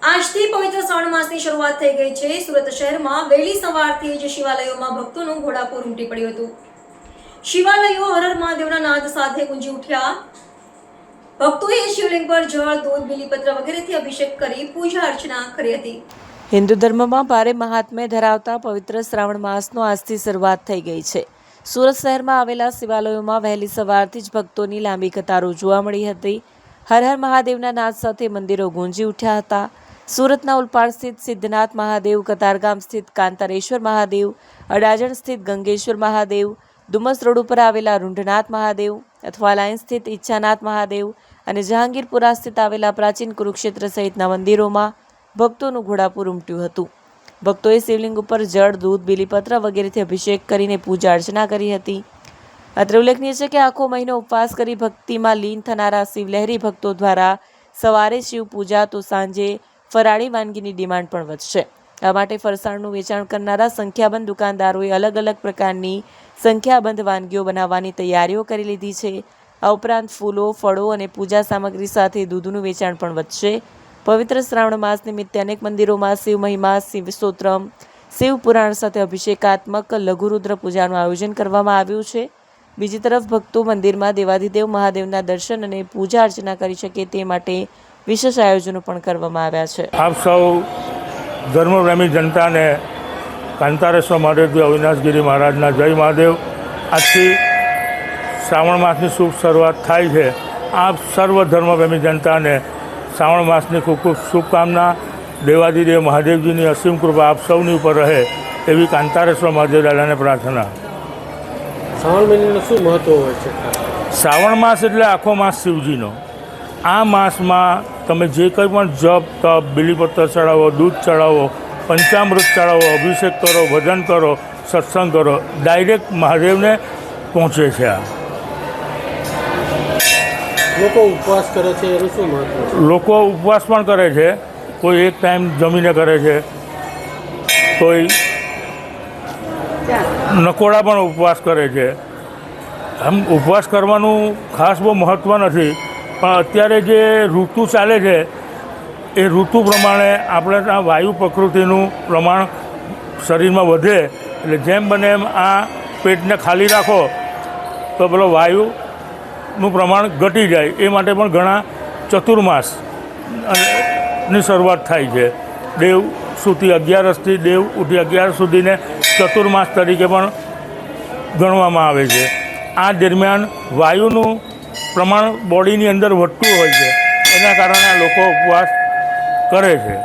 આજથી પવિત્ર શ્રાવણ માસની શરૂઆત થઈ ગઈ છે। સુરત શહેરમાં વહેલી સવારથી જ શિવાલયોમાં ભક્તોનું ઘોડાપૂર ઉમટી પડ્યું હતું। શિવાલયો હર હર મહાદેવના નાદ સાથે ગુંજી ઉઠ્યા। ભક્તોએ શિવલિંગ પર જળ, દૂધ, બીલીપત્ર વગેરેથી અભિષેક કરી પૂજા અર્ચના કરી હતી। હિન્દુ ધર્મમાં ભારે મહાત્મ્ય ધરાવતા પવિત્ર શ્રાવણ માસનો આજથી શરૂઆત થઈ ગઈ છે। સુરત શહેરમાં આવેલા શિવાલયોમાં વહેલી સવારથી જ ભક્તોની લાંબી કતારો જોવા મળી હતી। હર હર મહાદેવના નાદ સાથે મંદિરો ગુંજી ઉઠ્યા હતા। સુરતના ઉલપાડ સ્થિત સિદ્ધનાથ મહાદેવ, કતારગામ સ્થિત કાંતારેશ્વર મહાદેવ, અડાજણ સ્થિત ગંગેશ્વર મહાદેવ, ડુમસ રોડ ઉપર આવેલા રૂંઢનાથ મહાદેવ, અથવા લાઇન સ્થિત ઈચ્છાનાથ મહાદેવ અને જહાંગીરપુરા સ્થિત આવેલા પ્રાચીન કુરુક્ષેત્ર સહિતના મંદિરોમાં ભક્તોનું ઘોડાપૂર ઉમટ્યું હતું। ભક્તોએ શિવલિંગ ઉપર જળ, દૂધ, બીલીપત્ર વગેરેથી અભિષેક કરીને પૂજા અર્ચના કરી હતી। અત્રે ઉલ્લેખનીય છે કે આખો મહિનો ઉપવાસ કરી ભક્તિમાં લીન થનારા શિવલહેરી ભક્તો દ્વારા સવારે શિવ પૂજા તો સાંજે ફરાળી વાનગીની ડિમાન્ડ પણ વધશે। આ માટે ફરસાણનું વેચાણ કરનારા સંખ્યાબંધ દુકાનદારોએ અલગ અલગ પ્રકારની સંખ્યાબંધ વાનગીઓ બનાવવાની તૈયારીઓ કરી લીધી છે। આ ઉપરાંત ફૂલો, ફળો અને પૂજા સામગ્રી સાથે દૂધનું વેચાણ પણ વધશે। પવિત્ર શ્રાવણ માસ નિમિત્તે અનેક મંદિરોમાં શિવ મહિમા, શિવ સ્તોત્રમ, શિવ પુરાણ સાથે અભિષેકાત્મક લઘુરુદ્ર પૂજાનું આયોજન કરવામાં આવ્યું છે। બીજી તરફ ભક્તો મંદિરમાં દેવાધિદેવ મહાદેવના દર્શન અને પૂજા અર્ચના કરી શકે તે માટે વિશેષ આયોજનો પણ કરવામાં આવ્યા છે। આપ સૌ ધર્મપ્રેમી જનતાને કાંતારેશ્વર મહાદેવજી અવિનાશગીરી મહારાજના જય મહાદેવ। આજથી શ્રાવણ માસની શુભ શરૂઆત થાય છે। આપ સર્વ ધર્મપ્રેમી જનતાને શ્રાવણ માસની ખૂબ ખૂબ શુભકામના। દેવાધિદેવ મહાદેવજીની અસીમ કૃપા આપ સૌની ઉપર રહે એવી કાંતારેશ્વર મહાદેવ દાદાને પ્રાર્થના। શ્રાવણ મહિનાનું શું મહત્વ હોય છે? શ્રાવણ માસ એટલે આખો માસ શિવજીનો। આ માસમાં તમે જે કંઈ પણ જપ, તપ, બીલીપત્ર ચડાવો, દૂધ ચડાવો, પંચામૃત ચડાવો, અભિષેક કરો, ભજન કરો, સત્સંગ કરો, ડાયરેક્ટ મહાદેવને પહોંચે છે। આ લોકો ઉપવાસ કરે છે એનું શું મહત્વ? લોકો ઉપવાસ પણ કરે છે। કોઈ એક ટાઈમ જમીને કરે છે, કોઈ નકોડા પણ ઉપવાસ કરે છે। આમ ઉપવાસ કરવાનું ખાસ બહુ મહત્ત્વ નથી, પણ અત્યારે જે ઋતુ ચાલે છે એ ઋતુ પ્રમાણે આપણે આ વાયુ પ્રકૃતિનું પ્રમાણ શરીરમાં વધે, એટલે જેમ બને એમ આ પેટને ખાલી રાખો તો પેલો વાયુનું પ્રમાણ ઘટી જાય। એ માટે પણ ઘણા ચતુર્માસ ની શરૂઆત થાય છે। દેવ સુતી 11 દેવ ઉઠી 11 સુધીને ચતુર્માસ તરીકે પણ ગણવામાં આવે છે। આ દરમિયાન વાયુનું પ્રમાણ બોડીની અંદર વધતું હોય છે, એના કારણે આ લોકો ઉપવાસ કરે છે।